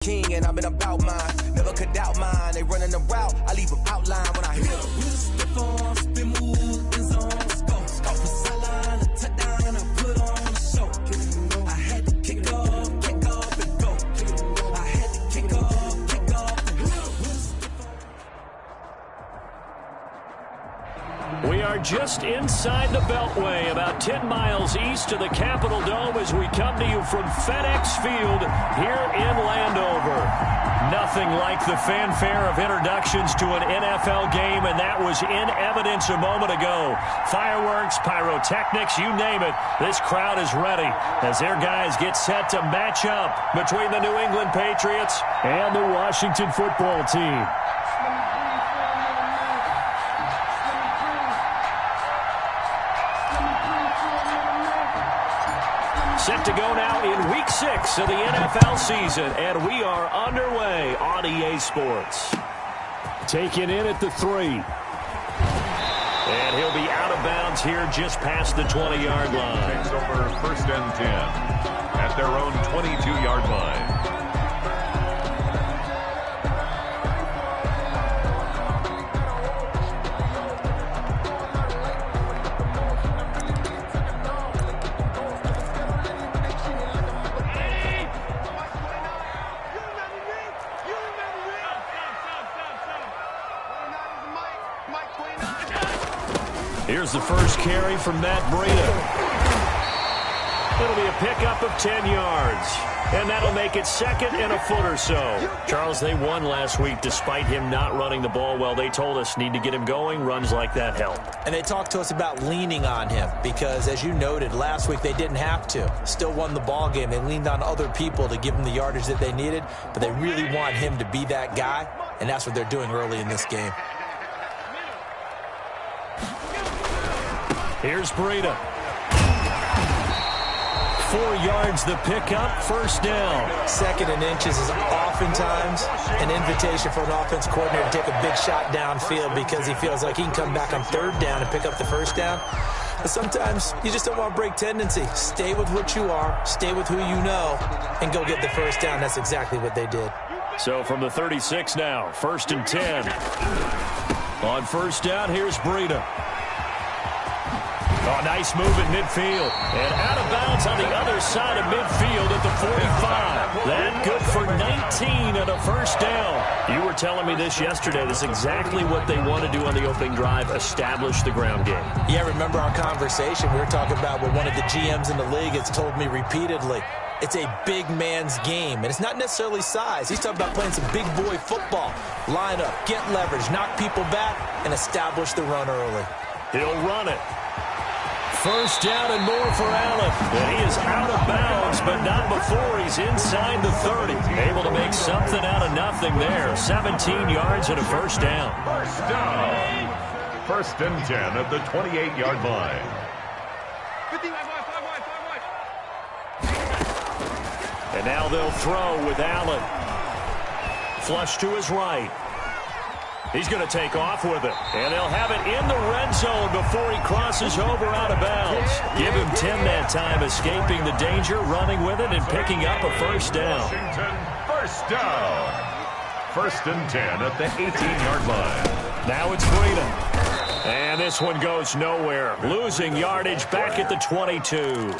King and I've been about mine, never could doubt mine. They running the route, I leave them outline when I hit them. Stiff on, spin move, in zone, scope for sideline, a touchdown, I put on a show. I had to kick off and go. I had to kick off and go. We are just inside the Beltway, about 10 miles east of the Capitol Dome as we come to you from FedEx Field here in Landover. Nothing like the fanfare of introductions to an NFL game, and that was in evidence a moment ago. Fireworks, pyrotechnics, you name it. This crowd is ready as their guys get set to match up between the New England Patriots and the Washington football team. Set to go now in Week 6 of the NFL season, and we are underway on EA Sports. Taken in at the 3. And he'll be out of bounds here just past the 20-yard line. Takes over 1st and 10 at their own 22-yard line. Here's the first carry from Matt Breida. It'll be a pickup of 10 yards. And that'll make it 2nd and a foot or so. Charles, they won last week despite him not running the ball well. They told us need to get him going. Runs like that help. And they talked to us about leaning on him because, as you noted, last week they didn't have to. Still won the ball game. They leaned on other people to give them the yardage that they needed. But they really want him to be that guy. And that's what they're doing early in this game. Here's Breida. 4 yards the pickup, 1st down. 2nd and inches is oftentimes an invitation for an offense coordinator to take a big shot downfield because he feels like he can come back on 3rd down and pick up the 1st down. But sometimes you just don't want to break tendency. Stay with what you are, stay with who you know, and go get the 1st down. That's exactly what they did. So from the 36 now, 1st and 10. On 1st down, here's Breida. Oh, nice move at midfield. And out of bounds on the other side of midfield at the 45. That good for 19 and a 1st down. You were telling me this yesterday. This is exactly what they want to do on the opening drive, establish the ground game. Yeah, remember our conversation. We were talking about what one of the GMs in the league has told me repeatedly. It's a big man's game, and it's not necessarily size. He's talking about playing some big boy football. Line up, get leverage, knock people back, and establish the run early. He'll run it. 1st down and more for Allen. And he is out of bounds, but not before he's inside the 30. Able to make something out of nothing there. 17 yards and a 1st down. 1st down. 1st and 10 at the 28-yard line. And now they'll throw with Allen. Flush to his right. He's going to take off with it. And they'll have it in the red zone before he crosses over out of bounds. Give him 10 that time, escaping the danger, running with it, and picking up a 1st down. Washington, 1st down. 1st and 10 at the 18-yard line. Now it's Breida. And this one goes nowhere. Losing yardage back at the 22.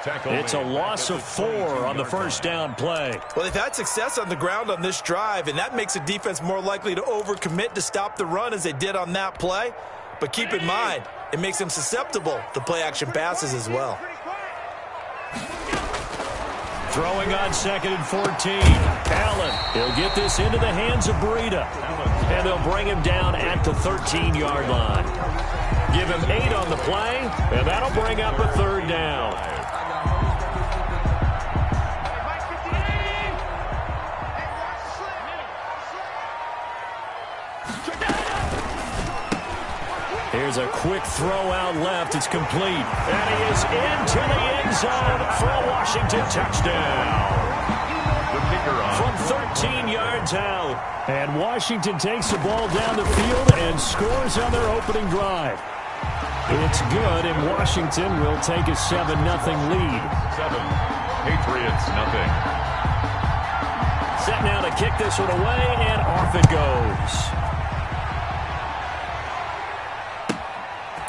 It's a loss of 4 on the 1st down play. Well, they've had success on the ground on this drive, and that makes the defense more likely to overcommit to stop the run as they did on that play. But keep in mind, it makes them susceptible to play-action passes as well. Throwing on 2nd and 14. Allen, he'll get this into the hands of Breida. And they'll bring him down at the 13-yard line. Give him 8 on the play, and that'll bring up a 3rd down. Here's a quick throw out left. It's complete. And he is into the end zone for a Washington touchdown. From 13 yards out. And Washington takes the ball down the field and scores on their opening drive. It's good, and Washington will take a 7-0 lead. 7. Patriots, nothing. Set now to kick this one away, and off it goes.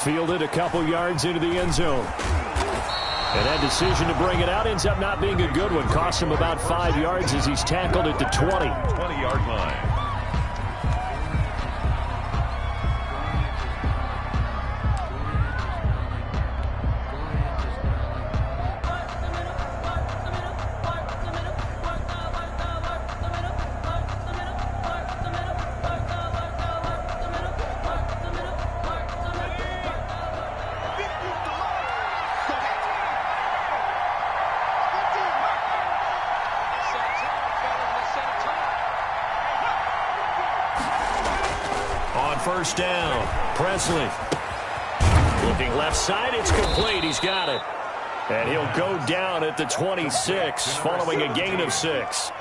Fielded a couple yards into the end zone. And that decision to bring it out ends up not being a good one. Cost him about 5 yards as he's tackled at the 20. 20-yard line. First down, Presley. Looking left side, it's complete. He's got it. And he'll go down at the 26, following a gain of 6.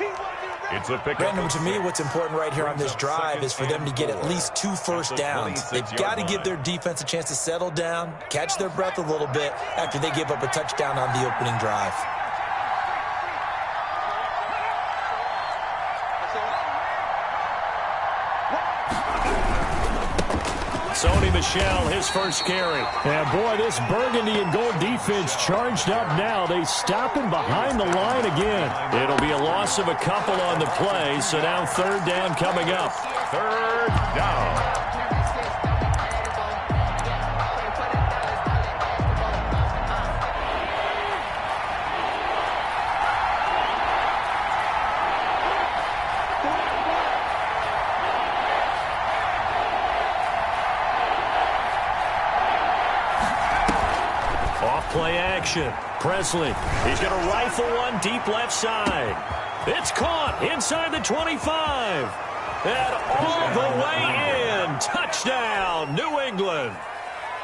It's a pickup. Brandon, to me, what's important right here on this drive is for them to get at least 2 first downs. They've got to give their defense a chance to settle down, catch their breath a little bit after they give up a touchdown on the opening drive. Sony Michel, his first carry. And boy, this burgundy and gold defense charged up now. They stop him behind the line again. It'll be a loss of a couple on the play, so now third down coming up. Third down. Play action. Presley. He's going to rifle one deep left side. It's caught inside the 25. And all the way in. Touchdown, New England.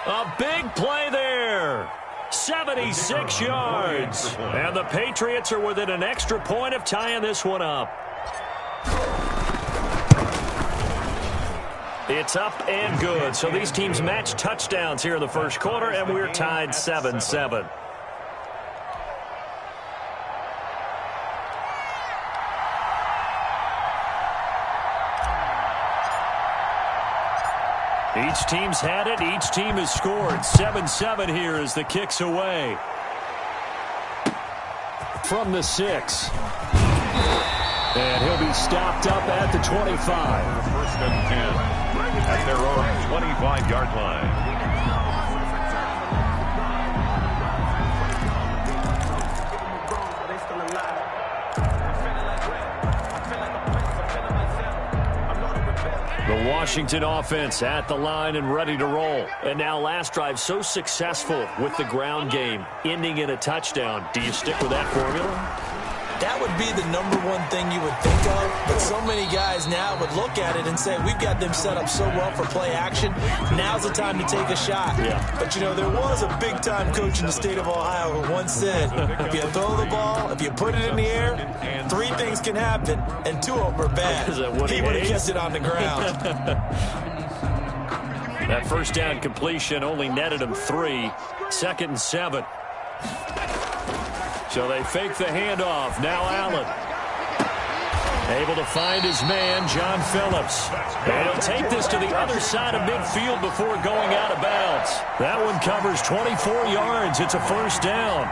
A big play there. 76 yards. And the Patriots are within an extra point of tying this one up. It's up and good. So these teams match touchdowns here in the first quarter, and we're tied 7-7. Each team's had it. Each team has scored. 7-7 here as the kick's away. From the 6. And he'll be stopped up at the 25. First and 10. At their own 25-yard line. The Washington offense at the line and ready to roll. And now last drive so successful with the ground game, ending in a touchdown. Do you stick with that formula? That would be the number one thing you would think of, but so many guys now would look at it and say, we've got them set up so well for play action, now's the time to take a shot. Yeah. But, you know, there was a big-time coach in the state of Ohio who once said, if you throw the ball, if you put it in the air, 3 things can happen, and 2 of them are bad. He would have kept it on the ground. That first down completion only netted him 3. 2nd and 7. So they fake the handoff. Now Allen. Able to find his man, John Phillips. And he'll take this to the other side of midfield before going out of bounds. That one covers 24 yards. It's a first down.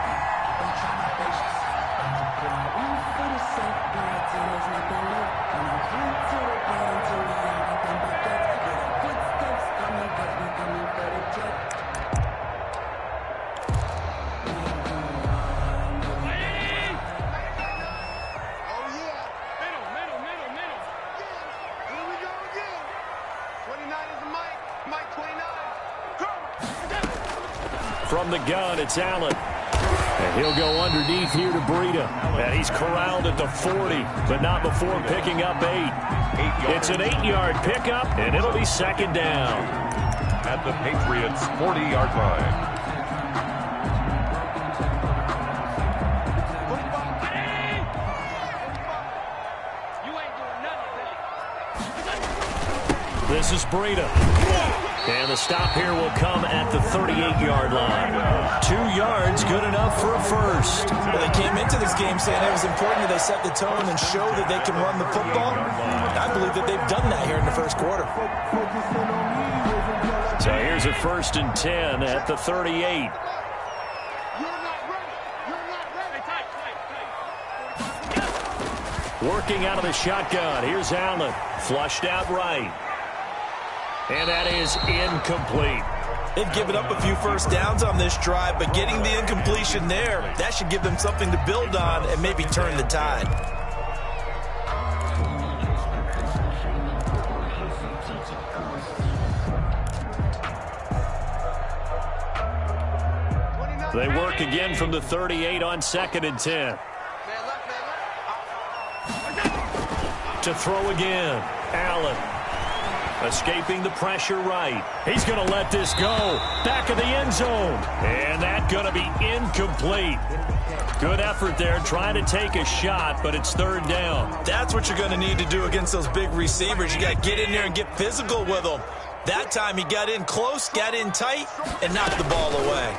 From the gun, it's Allen. And he'll go underneath here to Breida. And he's corralled at the 40, but not before picking up 8. It's an 8-yard pickup, and it'll be 2nd down. At the Patriots' 40-yard line. This is Breida. And the stop here will come at the 38-yard line. 2 yards, good enough for a first. Well, they came into this game saying it was important that they set the tone and show that they can run the football. I believe that they've done that here in the first quarter. So here's a 1st and 10 at the 38. Working out of the shotgun. Here's Allen. Flushed out right. And that is incomplete. They've given up a few first downs on this drive, but getting the incompletion there, that should give them something to build on and maybe turn the tide. They work again from the 38 on 2nd and 10. To throw again. Allen. Escaping the pressure right. He's going to let this go. Back of the end zone. And that's going to be incomplete. Good effort there trying to take a shot, but it's 3rd down. That's what you're going to need to do against those big receivers. You got to get in there and get physical with them. That time he got in close, got in tight, and knocked the ball away.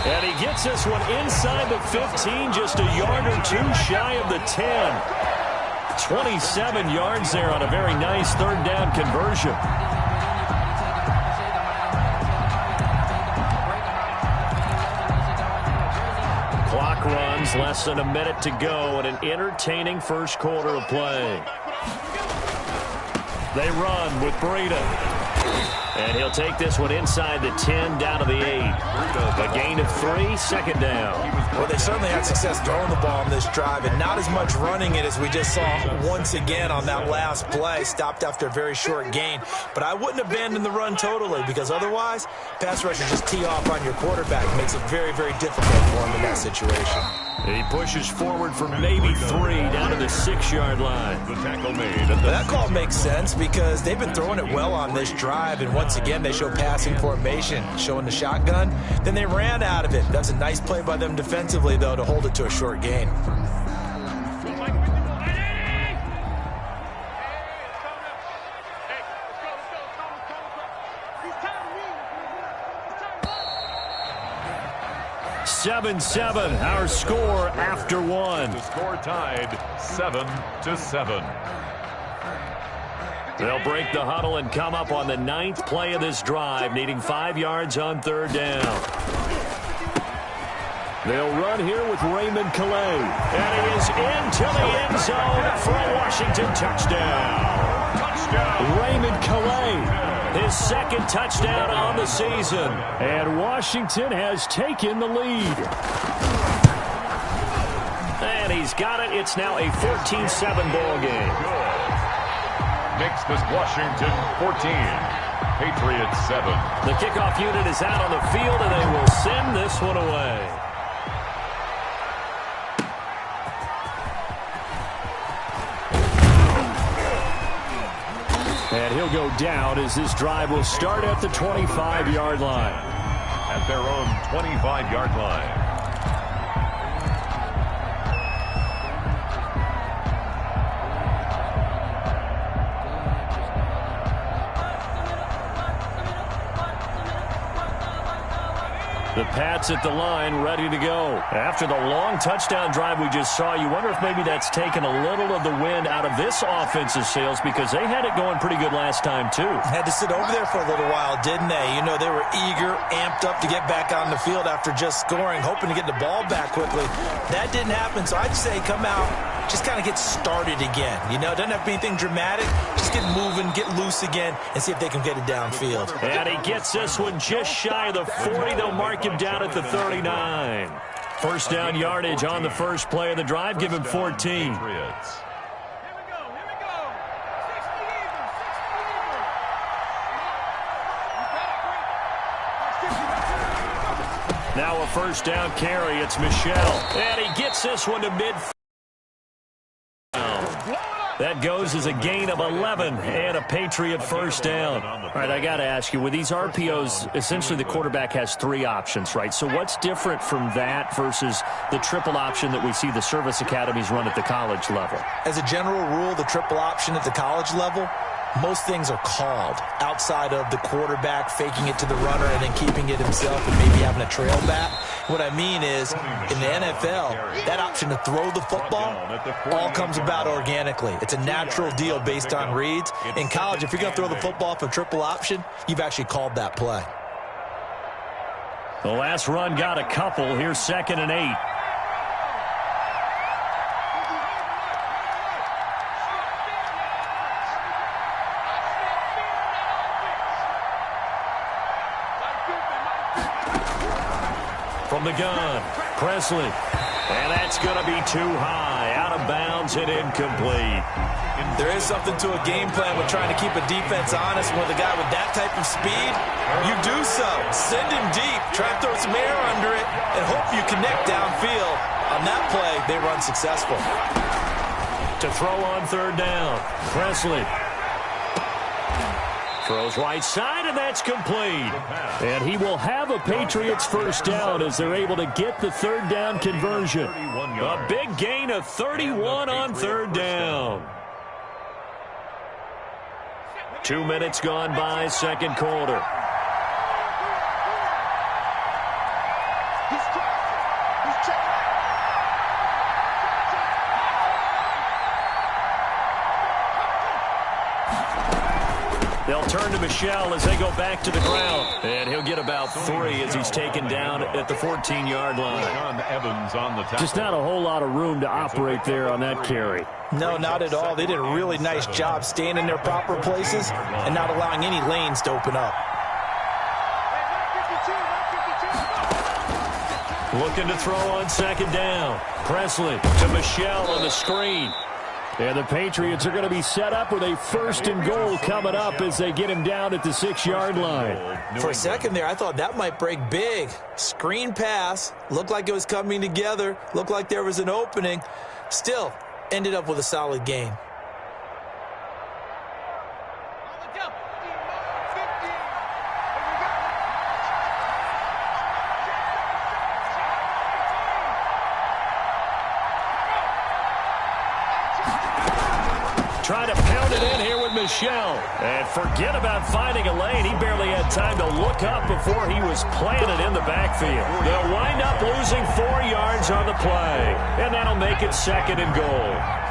And he gets this one inside the 15, just a yard or 2 shy of the 10. 27 yards there on a very nice 3rd down conversion. Clock runs, less than a minute to go, and an entertaining first quarter of play. They run with Breida. And he'll take this one inside the 10, down to the 8. A gain of 3, 2nd down. Well, they certainly had success throwing the ball on this drive, and not as much running it as we just saw once again on that last play. Stopped after a very short gain. But I wouldn't abandon the run totally, because otherwise, pass rushers just tee off on your quarterback. Makes it very, very difficult for him in that situation. He pushes forward for maybe 3 down to the 6-yard line. The tackle made. That call makes sense because they've been throwing it well on this drive, and once again they show passing formation, showing the shotgun. Then they ran out of it. That's a nice play by them defensively, though, to hold it to a short gain. Seven, our score after 1. The score tied 7-7. They'll break the huddle and come up on the 9th play of this drive, needing 5 yards on 3rd down. They'll run here with Raymond Calais. And he is into the end zone for a Washington touchdown. Raymond Calais. His 2nd touchdown on the season. And Washington has taken the lead. And he's got it. It's now a 14-7 ball game. Makes this Washington 14. Patriots 7. The kickoff unit is out on the field, and they will send this one away. And he'll go down as this drive will start at the 25-yard line. At their own 25-yard line. The Pats at the line, ready to go. After the long touchdown drive we just saw, you wonder if maybe that's taken a little of the wind out of this offensive sails, because they had it going pretty good last time, too. Had to sit over there for a little while, didn't they? You know, they were eager, amped up to get back on the field after just scoring, hoping to get the ball back quickly. That didn't happen, so I'd say come out, just kind of get started again. You know, it doesn't have to be anything dramatic. Just get moving, get loose again, and see if they can get it downfield. And he gets this one just shy of the 40. They'll mark him down at the 39. First down yardage on the first play of the drive. Give him 14. Now a first down carry. It's Michel. And he gets this one to midfield. That goes as a gain of 11 and a Patriot first down. All right, I got to ask you, with these RPOs, essentially the quarterback has 3 options, right? So what's different from that versus the triple option that we see the service academies run at the college level? As a general rule, the triple option at the college level, most things are called outside of the quarterback faking it to the runner and then keeping it himself and maybe having a trail back. What I mean is, in the NFL, that option to throw the football all comes about organically. It's a natural deal based on reads. In college, if you're going to throw the football for triple option, you've actually called that play. The last run got a couple. Here's 2nd and 8. From the gun, Presley. And that's going to be too high. Out of bounds and incomplete. There is something to a game plan with trying to keep a defense honest. With a guy with that type of speed, you do so. Send him deep. Try to throw some air under it and hope you connect downfield. On that play, they run successful. To throw on 3rd down, Presley. Throws right side, and that's complete. And he will have a Patriots first down as they're able to get the 3rd down conversion. A big gain of 31 on 3rd down. 2 minutes gone by, 2nd quarter. They'll turn to Michel as they go back to the ground. And he'll get about 3 as he's taken down at the 14-yard line. Just not a whole lot of room to operate there on that carry. No, not at all. They did a really nice job staying in their proper places and not allowing any lanes to open up. Looking to throw on 2nd down. Presley to Michel on the screen. And the Patriots are going to be set up with a 1st and goal coming up as they get him down at the 6-yard line. For a second there, I thought that might break big. Screen pass. Looked like it was coming together. Looked like there was an opening. Still, ended up with a solid gain. Trying to pound it in here with Michel. And forget about finding a lane. He barely had time to look up before he was planted in the backfield. They'll wind up losing 4 yards on the play. And that'll make it 2nd and goal.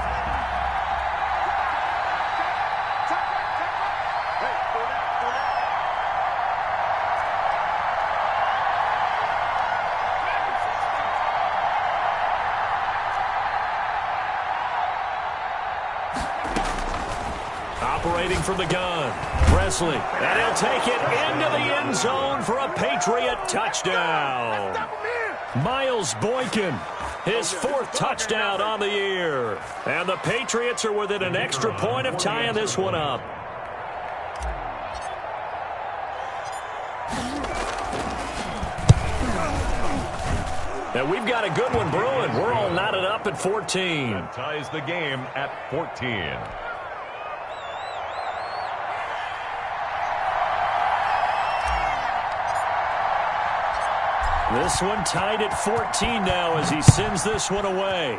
Operating from the gun, Presley, and he'll take it into the end zone for a Patriot touchdown. Miles Boykin, his 4th touchdown on the year. And the Patriots are within an extra point of tying this one up. And we've got a good one brewing. We're all knotted up at 14. Ties the game at 14. This one tied at 14 now as he sends this one away.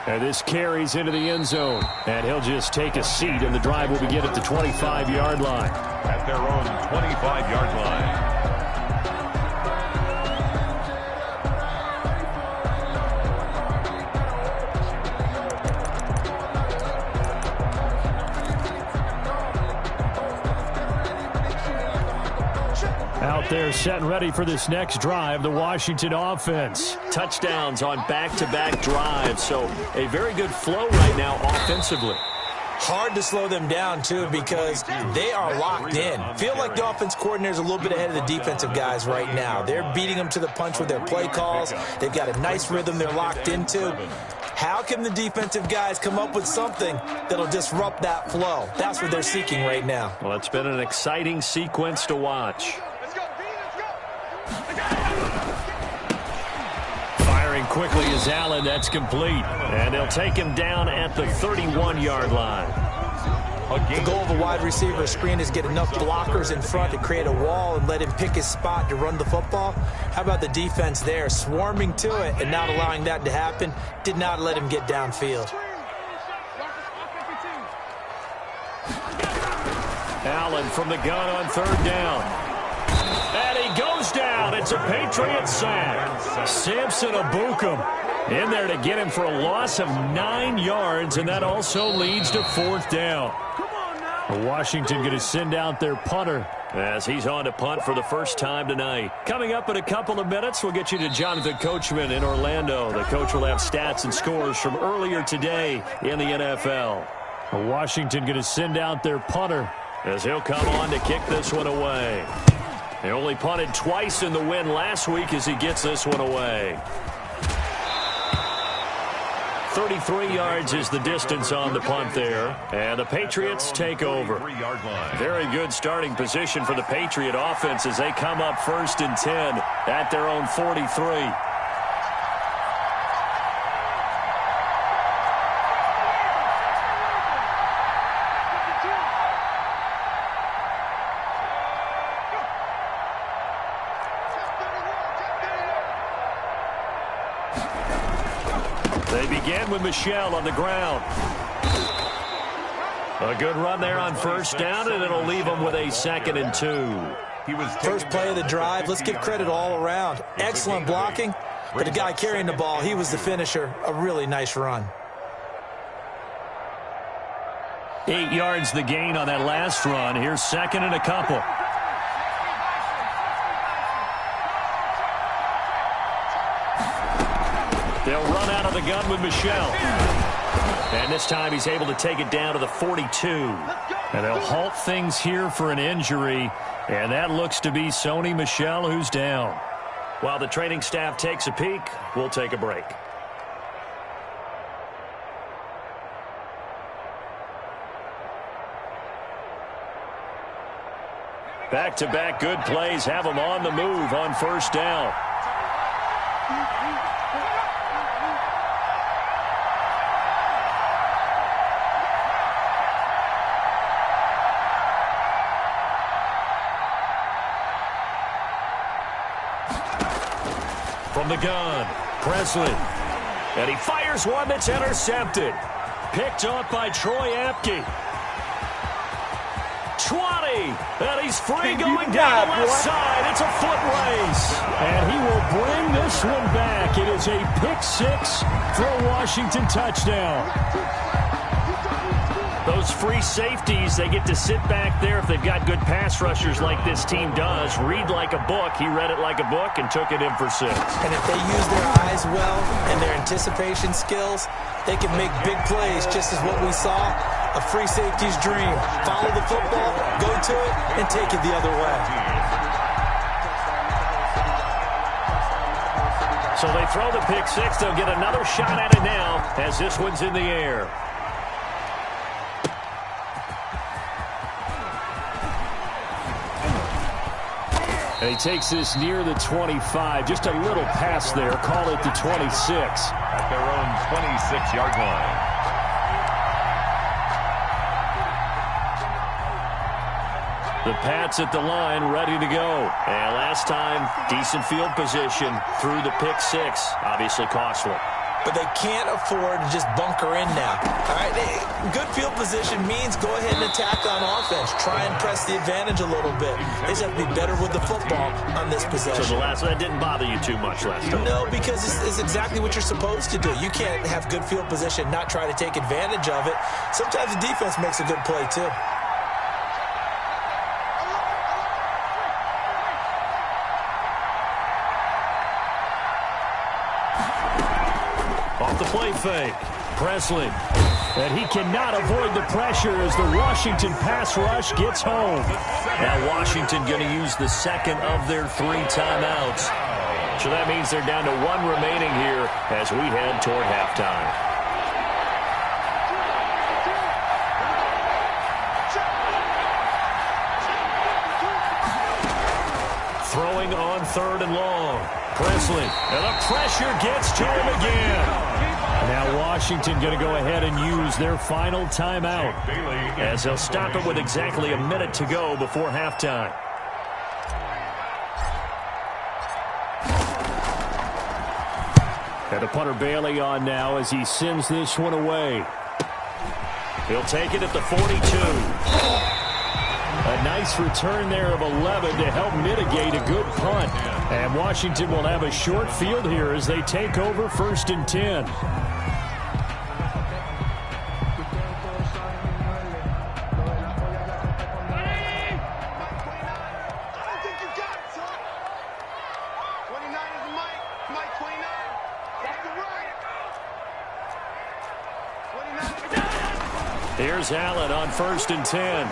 And this carries into the end zone. And he'll just take a seat, and the drive will begin at the 25-yard line. At their own 25-yard line. Out there set and ready for this next drive, the Washington offense. Touchdowns on back-to-back drives, so a very good flow right now offensively. Hard to slow them down, too, because they are locked in. Feel like the offense coordinator is a little bit ahead of the defensive guys right now. They're beating them to the punch with their play calls. They've got a nice rhythm they're locked into. How can the defensive guys come up with something that'll disrupt that flow? That's what they're seeking right now. Well, it's been an exciting sequence to watch. Firing quickly is Allen. That's complete. And they'll take him down at the 31-yard line. The goal of a wide receiver screen is get enough blockers in front to create a wall and let him pick his spot to run the football. How about the defense there, swarming to it and not allowing that to happen? Did not let him get downfield. Allen from the gun on third down. And he goes down. It's a Patriot sack. Samson Abukum in there to get him for a loss of 9 yards, and that also leads to fourth down. Washington going to send out their punter as he's on to punt for the first time tonight. Coming up in a couple of minutes, we'll get you to Jonathan Coachman in Orlando. The coach will have stats and scores from earlier today in the NFL. Washington going to send out their punter as he'll come on to kick this one away. They only punted twice in the win last week as he gets this one away. 33 yards is the distance on the punt there, and the Patriots take over. Very good starting position for the Patriot offense as they come up 1st and 10 at their own 43. They begin with Michel on the ground. A good run there on first down, and it'll leave them with a 2nd and 2. First play of the drive, let's give credit all around. Excellent blocking, but the guy carrying the ball, he was the finisher. A really nice run. 8 yards the gain on that last run. Here's 2nd and a couple. They'll run out of the gun with Michel. And this time he's able to take it down to the 42. And they'll halt things here for an injury. And that looks to be Sony Michel who's down. While the training staff takes a peek, we'll take a break. Back-to-back good plays have them on the move on first down. From the gun, Presley. And he fires one that's intercepted. Picked up by Troy Apke. 20. And he's free going down the left side. It's a foot race. And he will bring this one back. It is a pick 6 for a Washington touchdown. Those free safeties, they get to sit back there if they've got good pass rushers like this team does. Read like a book. He read it like a book and took it in for 6. And if they use their eyes well and their anticipation skills, they can make big plays, just as what we saw, a free safety's dream. Follow the football, go to it, and take it the other way. So they throw the pick 6. They'll get another shot at it now as this one's in the air. And he takes this near the 25. Just a little pass there. Call it the 26. At their own 26-yard line. The Pats at the line, ready to go. And last time, decent field position through the pick 6. Obviously costly. But they can't afford to just bunker in now. All right, good field position means go ahead and attack on offense. Try and press the advantage a little bit. They just have to be better with the football on this possession. So that didn't bother you too much last time? No, because it's exactly what you're supposed to do. You can't have good field position, not try to take advantage of it. Sometimes the defense makes a good play, too. Off the play fake, Presley. And he cannot avoid the pressure as the Washington pass rush gets home. Now Washington going to use the 2nd of their 3 timeouts. So that means they're down to 1 remaining here as we head toward halftime. Throwing on 3rd and long. Presley, and the pressure gets to him again. Now Washington going to go ahead and use their final timeout as they'll stop it with exactly a minute to go before halftime. And the punter Bailey on now as he sends this one away. He'll take it at the 42. A nice return there of 11 to help mitigate a good punt. And Washington will have a short field here as they take over 1st and 10. Here's Allen on 1st and 10.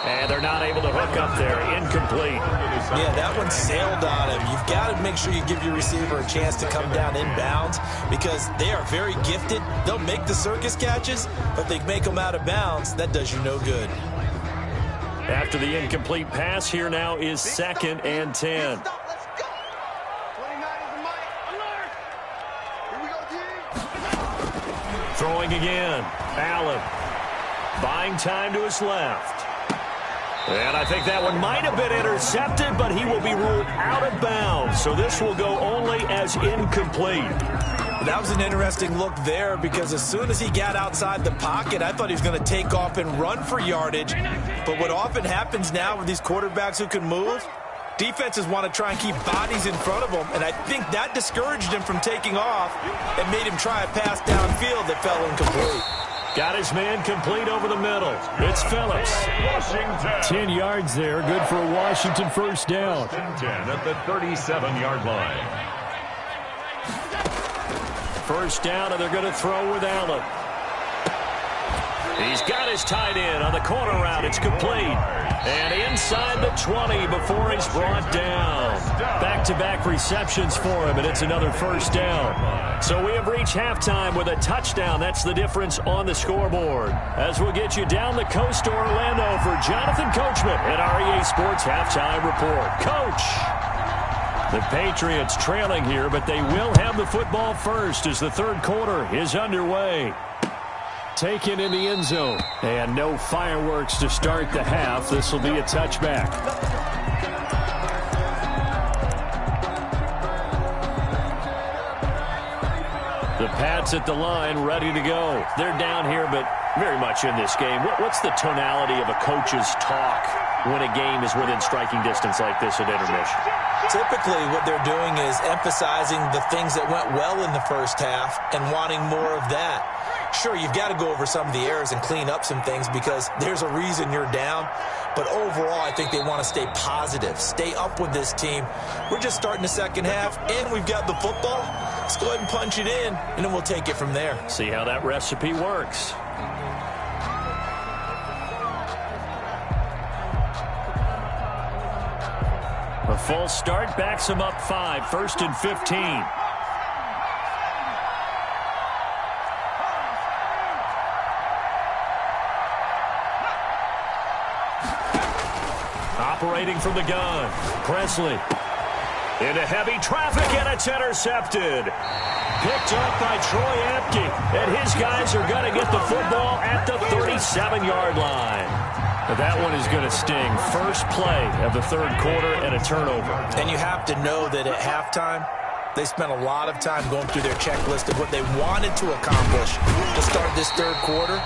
And they're not able to hook up there. Incomplete. Yeah, that one sailed on him. You've got to make sure you give your receiver a chance to come down inbounds because they are very gifted. They'll make the circus catches, but they make them out of bounds. That does you no good. After the incomplete pass, here now is 2nd and 10. Throwing again. Allen buying time to his left. And I think that one might have been intercepted, but he will be ruled out of bounds. So this will go only as incomplete. That was an interesting look there because as soon as he got outside the pocket, I thought he was going to take off and run for yardage. But what often happens now with these quarterbacks who can move, defenses want to try and keep bodies in front of them, and I think that discouraged him from taking off and made him try a pass downfield that fell incomplete. Got his man complete over the middle. It's Phillips. Washington. 10 yards there. Good for a Washington first down. 10 at the 37-yard line. First down, and they're going to throw with Allen. He's got his tight end on the corner route. It's complete. And inside the 20 before he's brought down. Back-to-back receptions for him, and it's another first down. So we have reached halftime with a touchdown. That's the difference on the scoreboard. As we'll get you down the coast to Orlando for Jonathan Coachman at REA Sports Halftime Report. Coach! The Patriots trailing here, but they will have the football first as the third quarter is underway. Taken in the end zone. And no fireworks to start the half. This will be a touchback. The Pats at the line, ready to go. They're down here, but very much in this game. What's the tonality of a coach's talk when a game is within striking distance like this at intermission? Typically, what they're doing is emphasizing the things that went well in the first half and wanting more of that. Sure, you've got to go over some of the errors and clean up some things because there's a reason you're down. But overall, I think they want to stay positive, stay up with this team. We're just starting the second half, and we've got the football. Let's go ahead and punch it in, and then we'll take it from there. See how that recipe works. A false start backs him up 5, 1st and 15. Operating from the gun, Presley. Into heavy traffic, and it's intercepted. Picked up by Troy Apke, and his guys are going to get the football at the 37-yard line. That one is going to sting. First play of the third quarter and a turnover. And you have to know that at halftime, they spent a lot of time going through their checklist of what they wanted to accomplish to start this third quarter.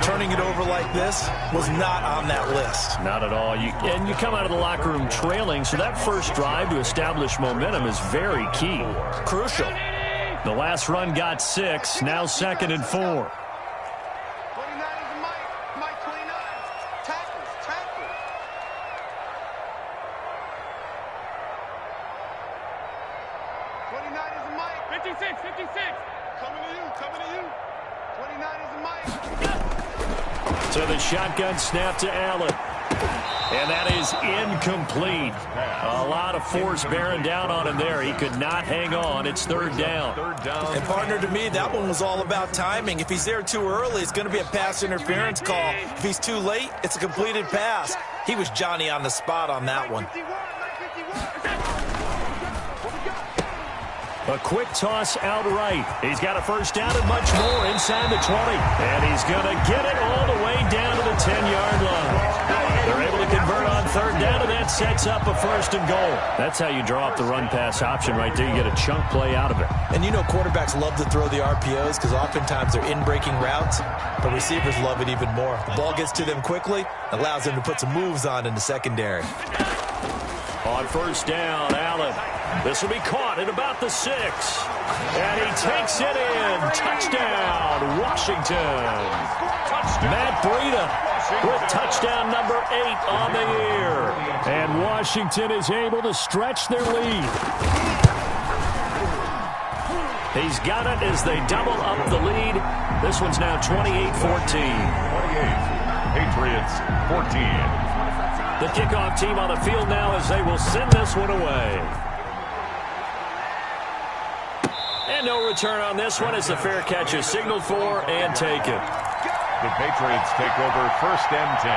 Turning it over like this was not on that list. Not at all. And you come out of the locker room trailing, so that first drive to establish momentum is very key. Crucial. The last run got 6, now 2nd and 4. So the shotgun snap to Allen. And that is incomplete. A lot of force bearing down on him there. He could not hang on. It's third down. And partner, to me, that one was all about timing. If he's there too early, it's going to be a pass interference call. If he's too late, it's a completed pass. He was Johnny on the spot on that one. A quick toss out right. He's got a first down and much more inside the 20. And he's going to get it all the way down to the 10-yard line. They're able to convert on third down, and that sets up a first and goal. That's how you draw up the run-pass option right there. You get a chunk play out of it. And you know quarterbacks love to throw the RPOs because oftentimes they're in-breaking routes, but receivers love it even more. The ball gets to them quickly, allows them to put some moves on in the secondary. On first down, Allen. This will be caught at about the 6. And he takes it in. Touchdown, Washington. Matt Breida with touchdown number 8 on the year. And Washington is able to stretch their lead. He's got it as they double up the lead. This one's now 28-14. 28. Patriots 14. The kickoff team on the field now as they will send this one away. And no return on this one as the fair catch is signaled for and taken. The Patriots take over first and 10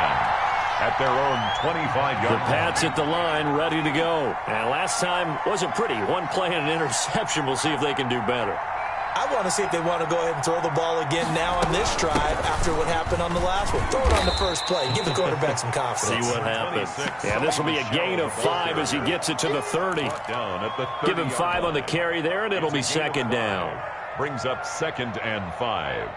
at their own 25-yard line. The Pats at the line ready to go. And last time wasn't pretty. One play and an interception. We'll see if they can do better. I want to see if they want to go ahead and throw the ball again now on this drive after what happened on the last one. Throw it on the first play. Give the quarterback some confidence. See what happens. Yeah, this will be a gain of 5 as he gets it to the 30. Give him 5 on the carry there, and it'll be second down. Brings up 2nd and 5.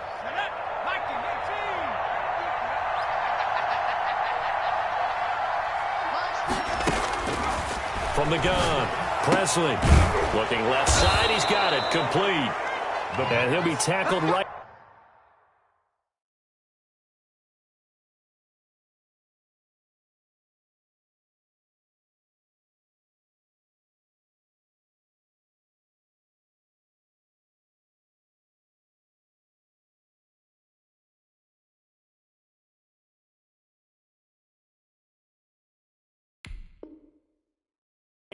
From the gun, Presley. Looking left side, he's got it. Complete. And he'll be tackled right.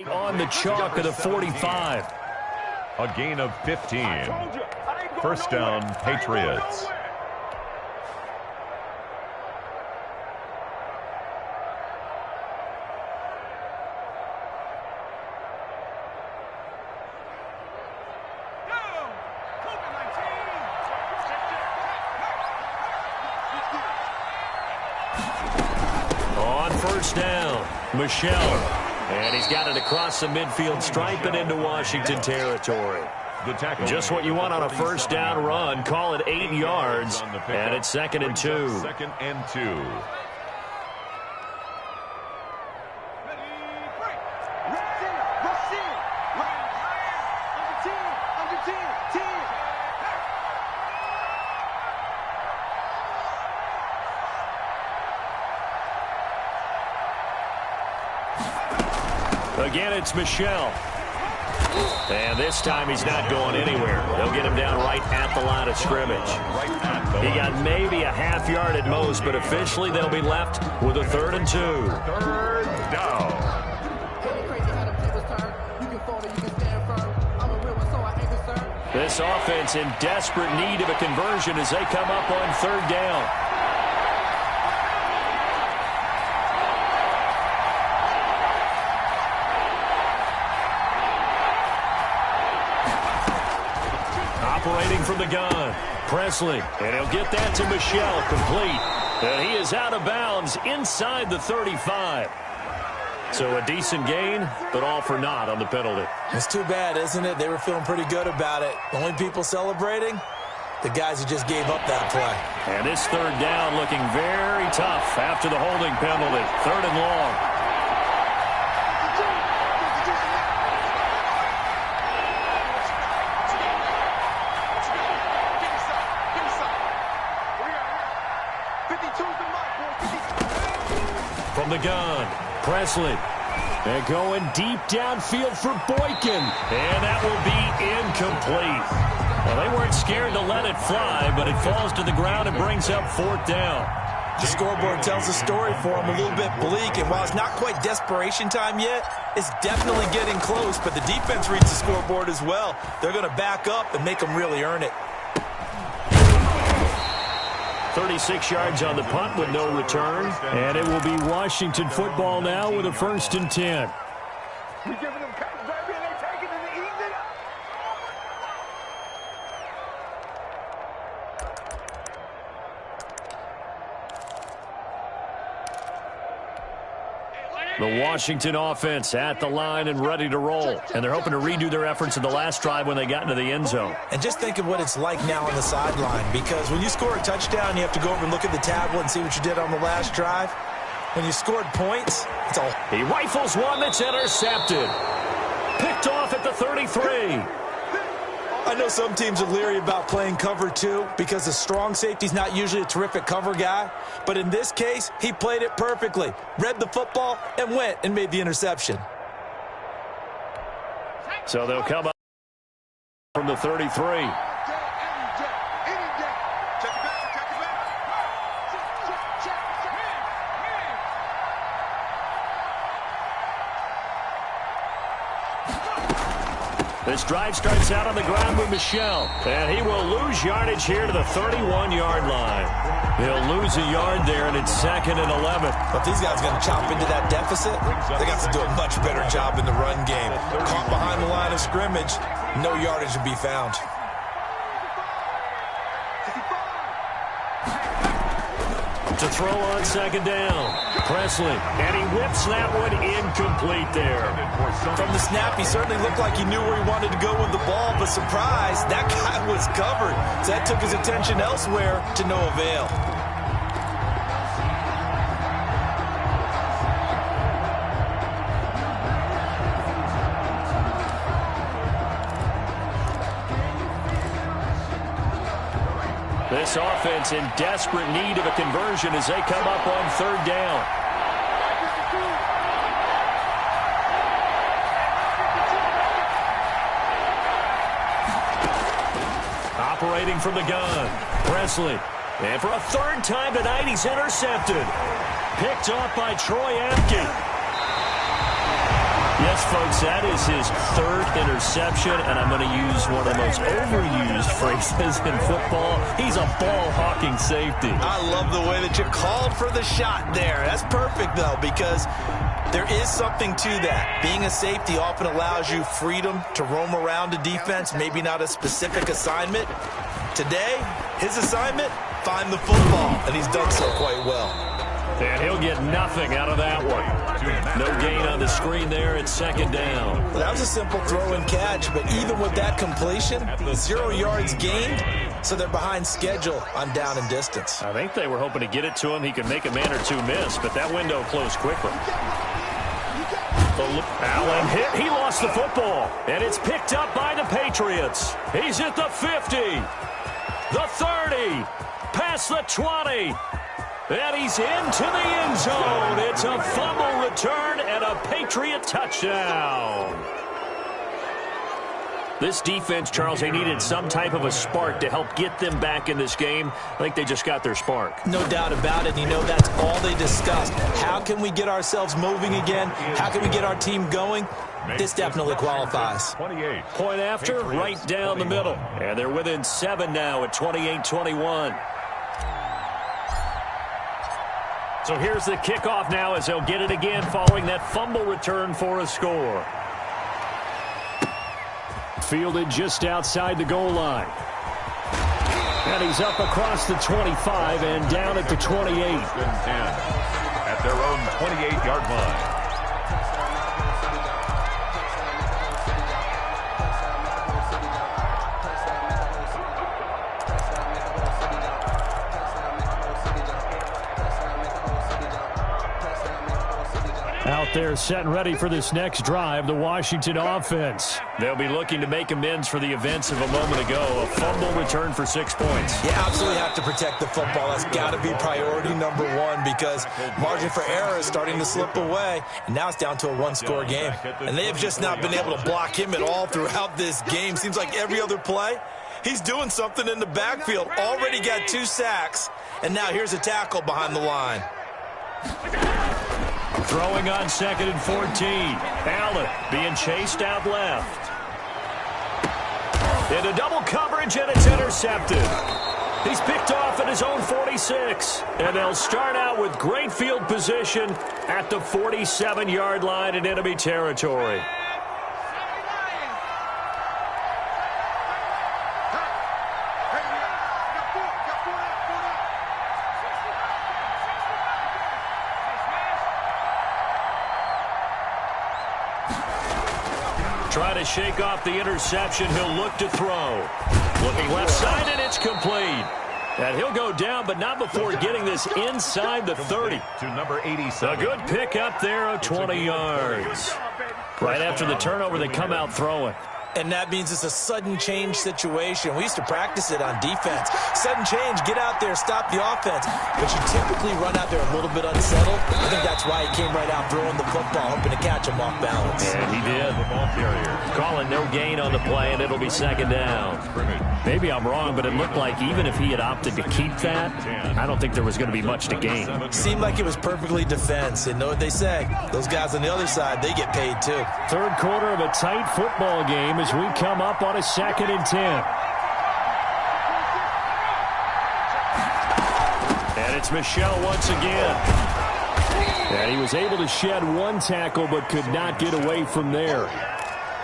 On the chalk of the 45. A gain of 15. First down, Patriots. On first down, Michelle. And he's got it across the midfield stripe and into Washington territory. Just what you want on a first down run. Call it 8 yards. And it's 2nd and 2. 2nd and 2. Again, it's Michelle. And this time he's not going anywhere. They'll get him down right at the line of scrimmage. He got maybe a half yard at most, but officially they'll be left with a 3rd and 2. 3rd down. This offense in desperate need of a conversion as they come up on 3rd down. Operating from the gun, Presley, and he'll get that to Michelle, complete. And he is out of bounds inside the 35. So a decent gain, but all for naught on the penalty. It's too bad, isn't it? They were feeling pretty good about it. The only people celebrating, the guys who just gave up that play. And this 3rd down looking very tough after the holding penalty. 3rd and long. From the gun, Presley. They're going deep downfield for Boykin. And that will be incomplete. Well, they weren't scared to let it fly, but it falls to the ground and brings up 4th down. The scoreboard tells a story for them, a little bit bleak, and while it's not quite desperation time yet, it's definitely getting close, but the defense reads the scoreboard as well. They're going to back up and make them really earn it. 36 yards on the punt with no return. And it will be Washington football now with a 1st and 10. The Washington offense at the line and ready to roll. And they're hoping to redo their efforts in the last drive when they got into the end zone. And just think of what it's like now on the sideline, because when you score a touchdown, you have to go over and look at the tablet and see what you did on the last drive. When you scored points, it's all. He rifles one that's intercepted. Picked off at the 33. I know some teams are leery about playing cover 2 because the strong safety's not usually a terrific cover guy. But in this case, he played it perfectly. Read the football and went and made the interception. So they'll come up from the 33. This drive starts out on the ground with Michel, and he will lose yardage here to the 31-yard line. He'll lose a yard there, and it's 2nd and 11. But these guys are going to chop into that deficit. They got to do a much better job in the run game. Caught behind the line of scrimmage, no yardage to be found. To throw on 2nd down. Presley, and he whips that one incomplete there. From the snap, he certainly looked like he knew where he wanted to go with the ball, but surprise, that guy was covered. So that took his attention elsewhere to no avail. This offense in desperate need of a conversion as they come up on 3rd down. Operating from the gun, Presley. And for a 3rd time tonight, he's intercepted. Picked off by Troy Apke. Yes, folks, that is his 3rd interception, and I'm going to use one of the most overused phrases in football. He's a ball-hawking safety. I love the way that you called for the shot there. That's perfect, though, because there is something to that. Being a safety often allows you freedom to roam around a defense, maybe not a specific assignment. Today, his assignment, find the football, and he's done so quite well. And he'll get nothing out of that one. No gain on the screen there at 2nd down. Well, that was a simple throw and catch, but even with that completion, 0 yards gained, so they're behind schedule on down and distance. I think they were hoping to get it to him. He could make a man or two miss, but that window closed quickly. Allen hit. He lost the football, and it's picked up by the Patriots. He's at the 50, the 30, past the 20. And he's into the end zone. It's a fumble return and a Patriot touchdown. This defense, Charles, they needed some type of a spark to help get them back in this game. I think they just got their spark. No doubt about it. You know, that's all they discussed. How can we get ourselves moving again? How can we get our team going? This definitely qualifies. 28. Point after, right down the middle. And they're within 7 now at 28-21. So here's the kickoff now as they'll get it again following that fumble return for a score. Fielded just outside the goal line. And he's up across the 25 and down at the 28. At their own 28-yard line. Out there set and ready for this next drive, the Washington offense. They'll be looking to make amends for the events of a moment ago. A fumble return for 6 points. You absolutely have to protect the football. That's got to be priority number 1 because margin for error is starting to slip away. And now it's down to a 1-score game. And they have just not been able to block him at all throughout this game. Seems like every other play, he's doing something in the backfield. Already got 2 sacks. And now here's a tackle behind the line. Throwing on 2nd and 14. Allen being chased out left. Into double coverage, and it's intercepted. He's picked off at his own 46. And they'll start out with great field position at the 47-yard line in enemy territory. shake off the interception. He'll look to throw. Looking left side, and it's complete. And he'll go down, but not before getting this inside the 30. To number 87. A good pick up there of 20 yards. Right after the turnover, they come out throwing. And that means it's a sudden change situation. We used to practice it on defense. Sudden change, get out there, stop the offense. But you typically run out there a little bit unsettled. I think that's why he came right out throwing the football, hoping to catch him off balance. And he did. Calling no gain on the play, and it'll be second down. Maybe I'm wrong, but it looked like even if he had opted to keep that, I don't think there was going to be much to gain. Seemed like it was perfectly defense. And know what they say? Those guys on the other side, they get paid too. Third quarter of a tight football game as we come up on a 2nd and 10. And it's Michel once again. And he was able to shed one tackle but could not get away from there.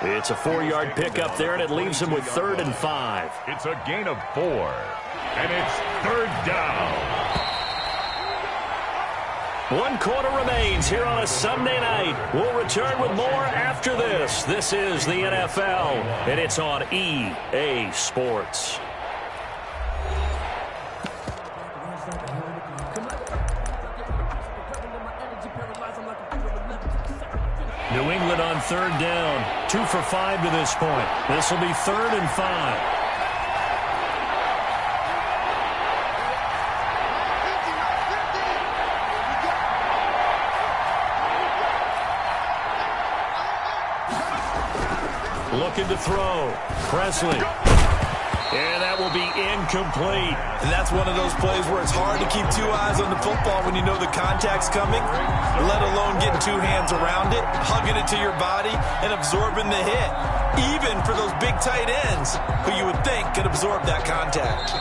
It's a 4-yard pickup there, and it leaves him with 3rd and 5. It's a gain of 4. And it's 3rd down. 1 quarter remains here on a Sunday night. We'll return with more after this. This is the NFL, and it's on EA Sports. New England on 3rd down. 2 for 5 to this point. This will be 3rd and 5. Looking to throw. Presley. And that will be incomplete. And that's one of those plays where it's hard to keep 2 eyes on the football when you know the contact's coming, let alone getting 2 hands around it, hugging it to your body, and absorbing the hit. Even for those big tight ends who you would think could absorb that contact.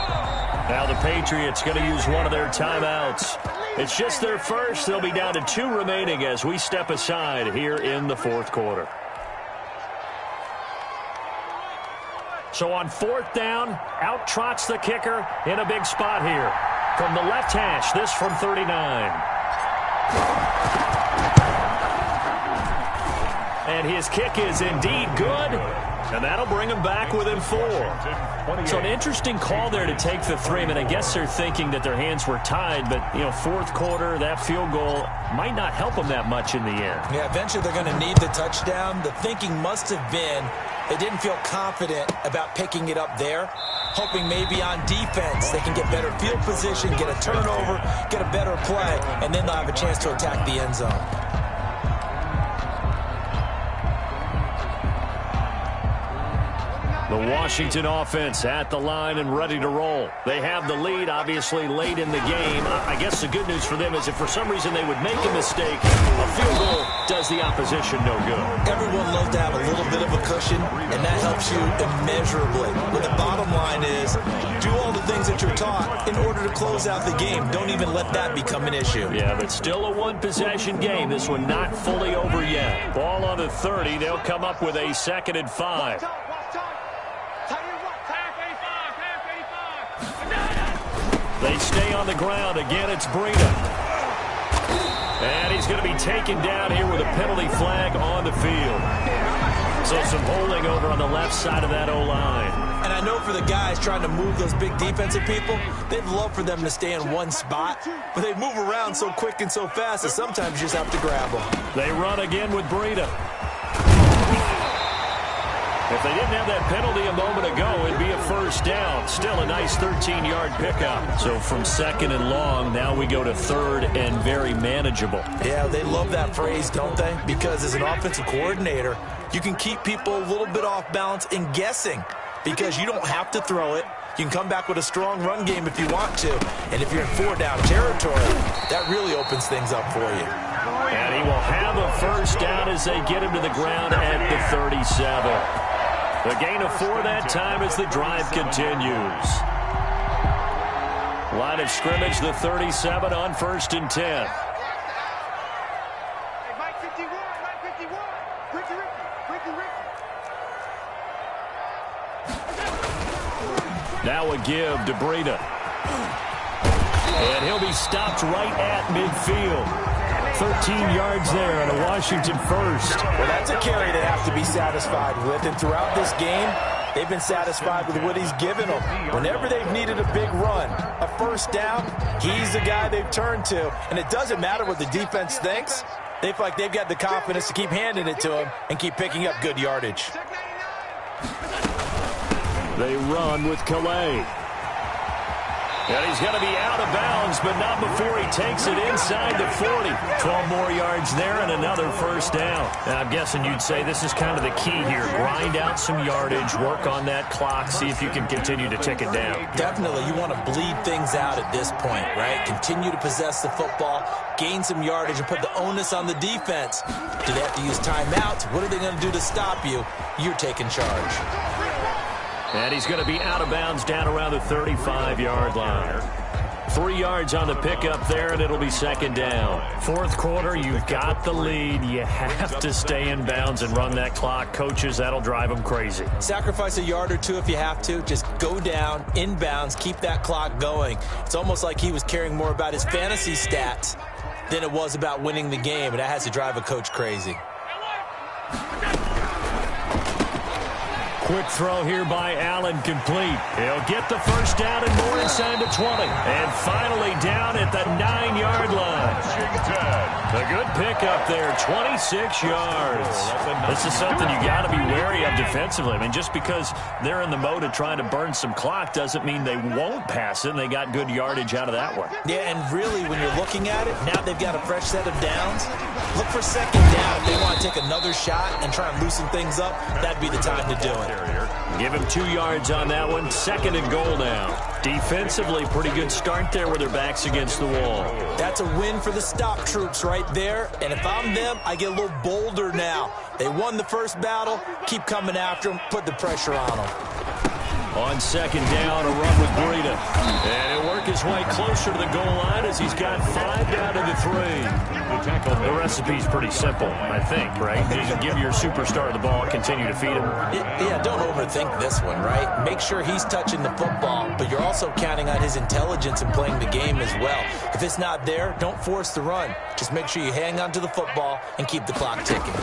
Now the Patriots going to use one of their timeouts. It's just their first. They'll be down to 2 remaining as we step aside here in the 4th quarter. So on 4th down, out trots the kicker in a big spot here. From the left hash, this from 39. And his kick is indeed good. And that'll bring him back within 4. So an interesting call there to take the 3. I mean, I guess they're thinking that their hands were tied, but, 4th quarter, that field goal might not help them that much in the end. Yeah, eventually they're going to need the touchdown. The thinking must have been they didn't feel confident about picking it up there, hoping maybe on defense they can get better field position, get a turnover, get a better play, and then they'll have a chance to attack the end zone. The Washington offense at the line and ready to roll. They have the lead, obviously, late in the game. I guess the good news for them is if for some reason they would make a mistake, a field goal does the opposition no good. Everyone loves to have a little bit of a cushion, and that helps you immeasurably. But the bottom line is do all the things that you're taught in order to close out the game. Don't even let that become an issue. Yeah, but still a one-possession game. This one not fully over yet. Ball on the 30. They'll come up with a 2nd and 5. They stay on the ground. Again, it's Breida. And he's going to be taken down here with a penalty flag on the field. So some holding over on the left side of that O-line. And I know for the guys trying to move those big defensive people, they'd love for them to stay in one spot. But they move around so quick and so fast that sometimes you just have to grab them. They run again with Breida. If they didn't have that penalty a moment ago, it'd be a 1st down. Still a nice 13-yard pickup. So from 2nd and long, now we go to 3rd and very manageable. Yeah, they love that phrase, don't they? Because as an offensive coordinator, you can keep people a little bit off balance and guessing because you don't have to throw it. You can come back with a strong run game if you want to. And if you're in 4-down territory, that really opens things up for you. And he will have a 1st down as they get him to the ground at the 37. The gain of 4 that time as the drive continues. Line of scrimmage, the 37 on 1st and 10. Now a give to Breida. And he'll be stopped right at midfield. 13 yards there and a Washington first. Well, that's a carry they have to be satisfied with. And throughout this game, they've been satisfied with what he's given them. Whenever they've needed a big run, a first down, he's the guy they've turned to. And it doesn't matter what the defense thinks. They feel like they've got the confidence to keep handing it to him and keep picking up good yardage. They run with Calais. And he's going to be out of bounds, but not before he takes it inside the 40. 12 more yards there and another first down. Now, I'm guessing you'd say this is kind of the key here. Grind out some yardage, work on that clock, see if you can continue to tick it down. Definitely, you want to bleed things out at this point, right? Continue to possess the football, gain some yardage, and put the onus on the defense. Do they have to use timeouts? What are they going to do to stop you? You're taking charge. And he's going to be out of bounds down around the 35-yard line. 3 yards on the pickup there, and it'll be second down. Fourth quarter, you've got the lead. You have to stay in bounds and run that clock. Coaches, that'll drive them crazy. Sacrifice a yard or two if you have to. Just go down, in bounds, keep that clock going. It's almost like he was caring more about his fantasy stats than it was about winning the game, and that has to drive a coach crazy. Quick throw here by Allen, complete. He'll get the first down and more inside the 20. And finally down at the 9-yard line. A good pickup there, 26 yards. This is something you got to be wary of defensively. I mean, just because they're in the mode of trying to burn some clock doesn't mean they won't pass it, and they got good yardage out of that one. Yeah, and really, when you're looking at it, now they've got a fresh set of downs. Look for second down. If they want to take another shot and try and loosen things up, that'd be the time to do it. Give him 2 yards on that one. Second and goal now. Defensively, pretty good start there with their backs against the wall. That's a win for the stop troops right there. And if I'm them, I get a little bolder now. They won the first battle. Keep coming after them. Put the pressure on them. On second down, a run with Breida. And he'll work his way closer to the goal line as he's got 5 down to the 3. The recipe's pretty simple, I think, right? You give your superstar the ball, continue to feed him. Yeah, don't overthink this one, right? Make sure he's touching the football, but you're also counting on his intelligence and playing the game as well. If it's not there, don't force the run. Just make sure you hang on to the football and keep the clock ticking.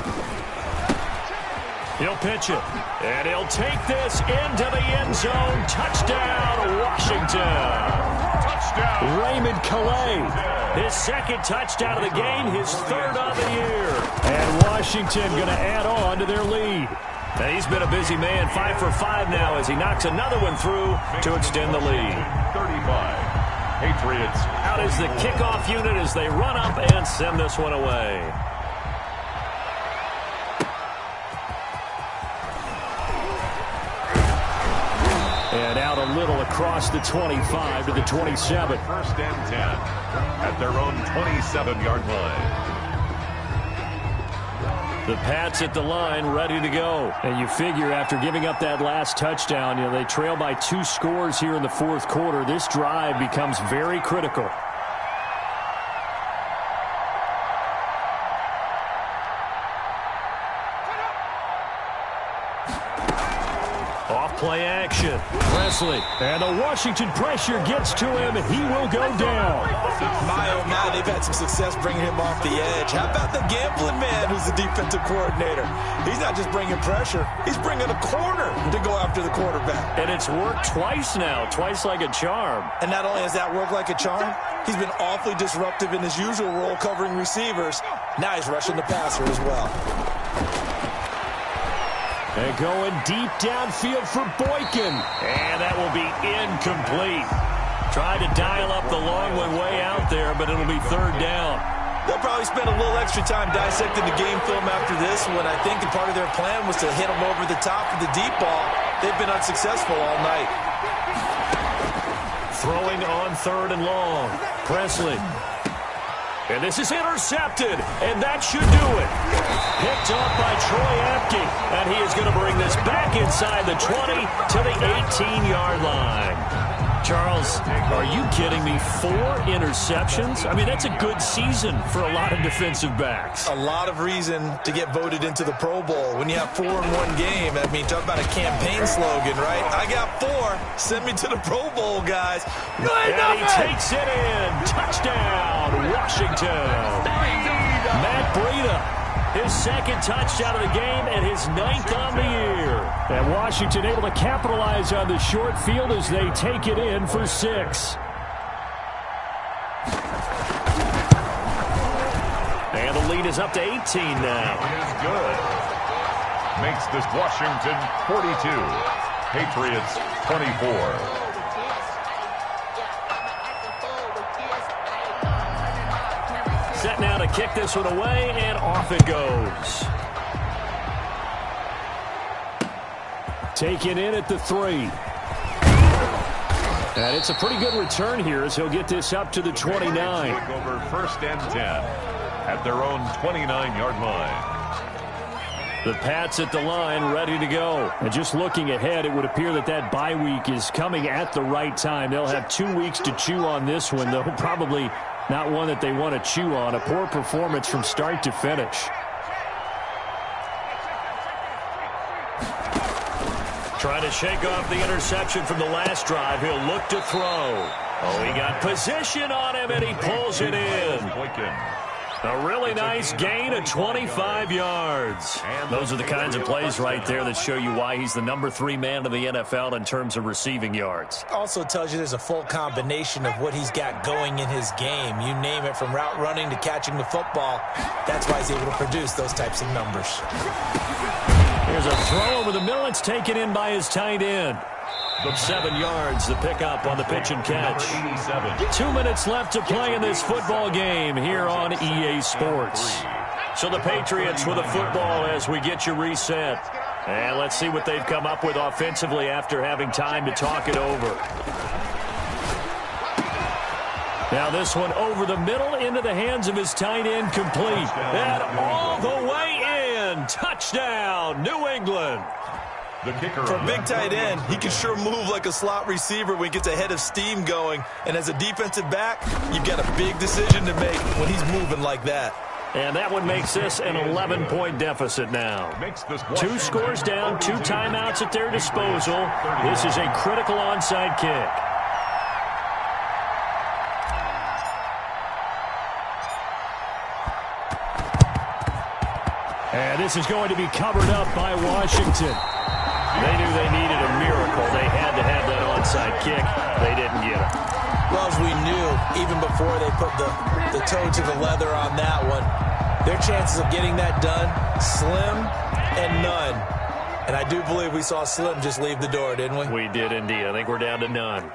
He'll pitch it, and he'll take this into the end zone. Touchdown, Washington. Touchdown. Raymond Calais, his second touchdown of the game, his third of the year. And Washington going to add on to their lead. And he's been a busy man, 5 for 5 now as he knocks another one through to extend the lead. 35. Patriots. Out is the kickoff unit as they run up and send this one away. And out a little across the 25 to the 27. First and 10 at their own 27-yard line. The Pats at the line, ready to go. And you figure after giving up that last touchdown, they trail by 2 scores here in the fourth quarter. This drive becomes very critical. Play action. Presley. And the Washington pressure gets to him. He will go down. My, oh my, they've had some success bringing him off the edge. How about the gambling man who's the defensive coordinator? He's not just bringing pressure. He's bringing a corner to go after the quarterback. And it's worked twice now. Twice like a charm. And not only has that worked like a charm, he's been awfully disruptive in his usual role covering receivers. Now he's rushing the passer as well. And going deep downfield for Boykin. And that will be incomplete. Tried to dial up the long one way out there, but it'll be third down. They'll probably spend a little extra time dissecting the game film after this one. I think that part of their plan was to hit them over the top of the deep ball. They've been unsuccessful all night. Throwing on third and long. Presley. And this is intercepted, and that should do it. Picked up by Troy Apke, and he is going to bring this back inside the 20 to the 18-yard line. Charles, are you kidding me? 4 interceptions? I mean, that's a good season for a lot of defensive backs. A lot of reason to get voted into the Pro Bowl. When you have 4 in one game, I mean, talk about a campaign slogan, right? I got 4. Send me to the Pro Bowl, guys. And he takes it in. Touchdown, Washington. Breida. His second touchdown of the game and his 9th on the year. And Washington able to capitalize on the short field as they take it in for 6. And the lead is up to 18 now. Is good. Makes this Washington 42. Patriots 24. Set now to kick this one away, and off it goes. Taken in at the 3. And it's a pretty good return here as he'll get this up to the 29. Take over 1st and 10 at their own 29-yard line. The Pats at the line ready to go. And just looking ahead, it would appear that that bye week is coming at the right time. They'll have 2 weeks to chew on this one, though probably not one that they want to chew on. A poor performance from start to finish. Trying to shake off the interception from the last drive. He'll look to throw. Oh, he got position on him, and he pulls it in. A really nice gain of 25 yards. Those are the kinds of plays right there that show you why he's the number 3 man in the NFL in terms of receiving yards. Also tells you there's a full combination of what he's got going in his game. You name it, from route running to catching the football. That's why he's able to produce those types of numbers. Here's a throw over the middle. It's taken in by his tight end. 7 yards, the pickup on the pitch and catch. 2 minutes left to play in this football game here on EA Sports. So the Patriots with a football as we get you reset. And let's see what they've come up with offensively after having time to talk it over. Now this one over the middle into the hands of his tight end, complete. And all the way in. Touchdown, New England. The kicker for a big tight end, he can sure move like a slot receiver when he gets a head of steam going. And as a defensive back, you've got a big decision to make when he's moving like that. And that one makes this an 11-point deficit now. 2 scores down, 2 timeouts at their disposal. This is a critical onside kick. And this is going to be covered up by Washington. They knew they needed a miracle. They had to have that onside kick. They didn't get it. Well, as we knew, even before they put the toe to the leather on that one, their chances of getting that done, slim and none. And I do believe we saw Slim just leave the door, didn't we? We did indeed. I think we're down to none.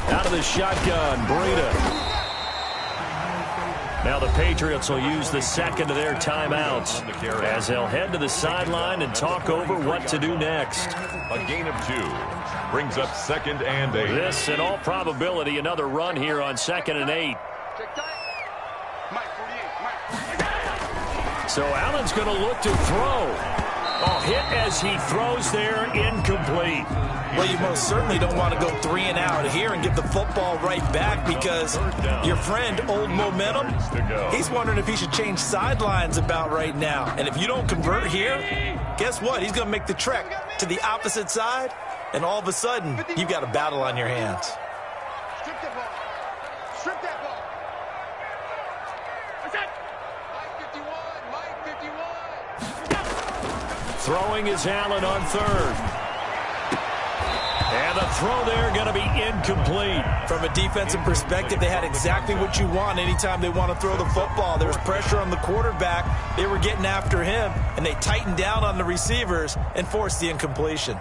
Out of the shotgun, Breida. Now the Patriots will use the second of their timeouts as they'll head to the sideline and talk over what to do next. A gain of 2 brings up 2nd and 8. This, in all probability, another run here on 2nd and 8. So Allen's going to look to throw. Oh, hit as he throws there, incomplete. Well, you most certainly don't want to go 3 and out here and give the football right back, because your friend, Old Momentum, he's wondering if he should change sidelines about right now. And if you don't convert here, guess what? He's going to make the trek to the opposite side, and all of a sudden, you've got a battle on your hands. Strip that ball. Strip that ball. What's that? Mike 51. Throwing is Allen on 3rd. And the throw there going to be incomplete. From a defensive perspective, they had exactly what you want anytime they want to throw the football. There was pressure on the quarterback. They were getting after him, and they tightened down on the receivers and forced the incompletion.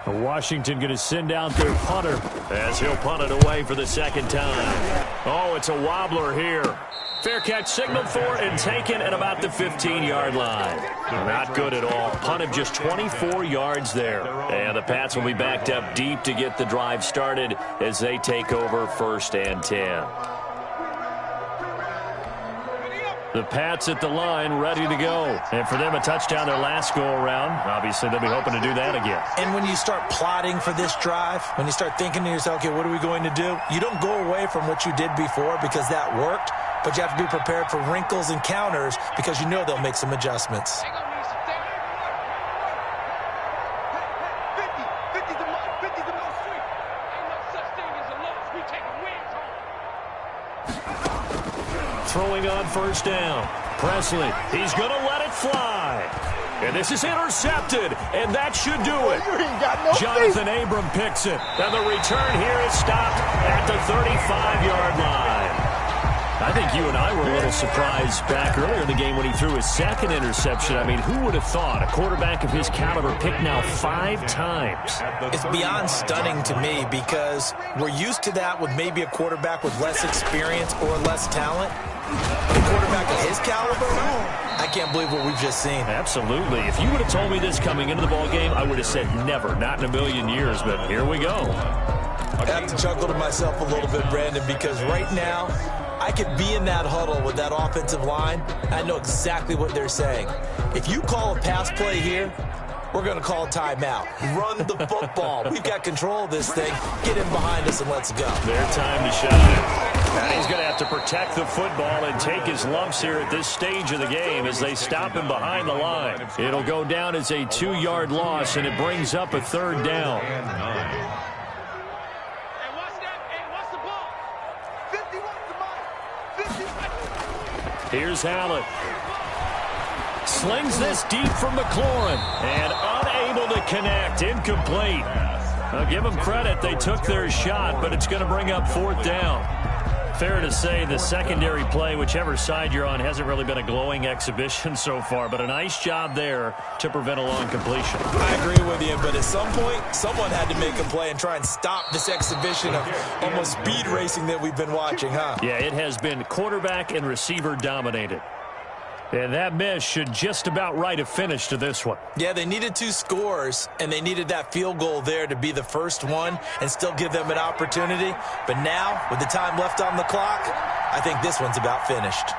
Washington going to send out their punter as he'll punt it away for the 2nd time. Oh, it's a wobbler here. Fair catch signaled for and taken at about the 15-yard line. Not good at all. Punt of just 24 yards there. And the Pats will be backed up deep to get the drive started as they take over 1st and 10. The Pats at the line ready to go. And for them, a touchdown their last go-around. Obviously, they'll be hoping to do that again. And when you start plotting for this drive, when you start thinking to yourself, okay, what are we going to do? You don't go away from what you did before because that worked. But you have to be prepared for wrinkles and counters because you know they'll make some adjustments. Throwing on first down. Presley, he's going to let it fly. And this is intercepted, and that should do it. Jonathan Abram picks it, and the return here is stopped at the 35-yard line. I think you and I were a little surprised back earlier in the game when he threw his second interception. I mean, who would have thought a quarterback of his caliber picked now 5 times? It's beyond stunning to me because we're used to that with maybe a quarterback with less experience or less talent. But a quarterback of his caliber, I can't believe what we've just seen. Absolutely. If you would have told me this coming into the ballgame, I would have said never, not in a million years, but here we go. I have to chuckle to myself a little bit, Brandon, because right now, I could be in that huddle with that offensive line. I know exactly what they're saying. If you call a pass play here, we're going to call a timeout. Run the football. We've got control of this thing. Get in behind us and let's go. Their time to shine. And he's going to have to protect the football and take his lumps here at this stage of the game as they stop him behind the line. It'll go down as a 2-yard loss, and it brings up a 3rd down. Here's Allen. Slings this deep from McLaurin and unable to connect. Incomplete. I'll give them credit. They took their shot, but it's going to bring up 4th down. Fair to say the secondary play, whichever side you're on, hasn't really been a glowing exhibition so far, but a nice job there to prevent a long completion. I agree with you, but at some point, someone had to make a play and try and stop this exhibition of almost speed racing that we've been watching, huh? Yeah, it has been quarterback and receiver dominated. And that miss should just about write a finish to this one. Yeah, they needed 2 scores, and they needed that field goal there to be the first one and still give them an opportunity. But now, with the time left on the clock, I think this one's about finished.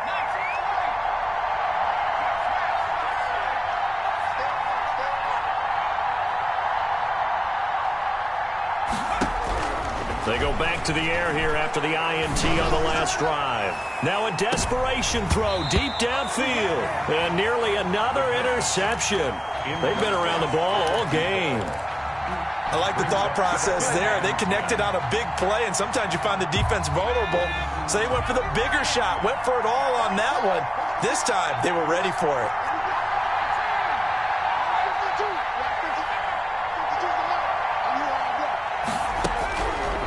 They go back to the air here after the INT on the last drive. Now a desperation throw deep downfield. And nearly another interception. They've been around the ball all game. I like the thought process there. They connected on a big play, and sometimes you find the defense vulnerable. So they went for the bigger shot, went for it all on that one. This time, they were ready for it.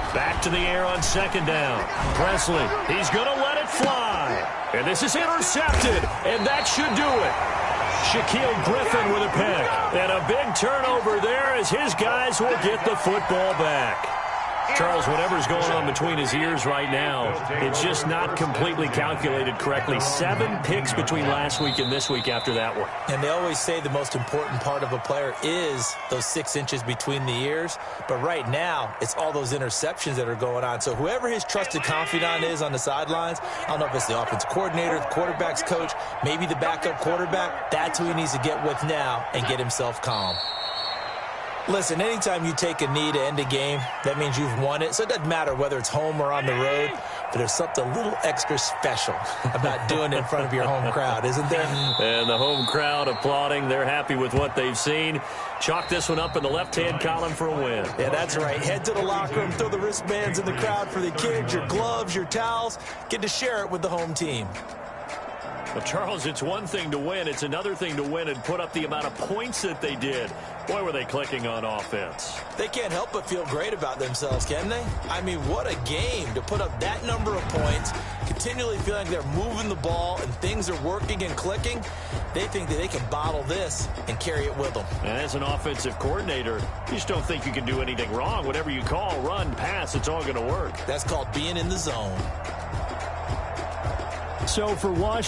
Back to the air on 2nd down. Presley, he's going to let it fly. And this is intercepted, and that should do it. Shaquille Griffin with a pick. And a big turnover there as his guys will get the football back. Charles, whatever's going on between his ears right now, it's just not completely calculated correctly. 7 picks between last week and this week after that one. And they always say the most important part of a player is those 6 inches between the ears. But right now, it's all those interceptions that are going on. So whoever his trusted confidant is on the sidelines, I don't know if it's the offensive coordinator, the quarterback's coach, maybe the backup quarterback, that's who he needs to get with now and get himself calm. Listen, anytime you take a knee to end a game, that means you've won it. So it doesn't matter whether it's home or on the road, but there's something a little extra special about doing it in front of your home crowd, isn't there? And the home crowd applauding. They're happy with what they've seen. Chalk this one up in the left-hand column for a win. Yeah, that's right. Head to the locker room, throw the wristbands in the crowd for the kids, your gloves, your towels. Get to share it with the home team. Well, Charles, it's one thing to win. It's another thing to win and put up the amount of points that they did. Boy, were they clicking on offense. They can't help but feel great about themselves, can they? I mean, what a game to put up that number of points, continually feeling like they're moving the ball and things are working and clicking. They think that they can bottle this and carry it with them. And as an offensive coordinator, you just don't think you can do anything wrong. Whatever you call, run, pass, it's all going to work. That's called being in the zone. So for Washington,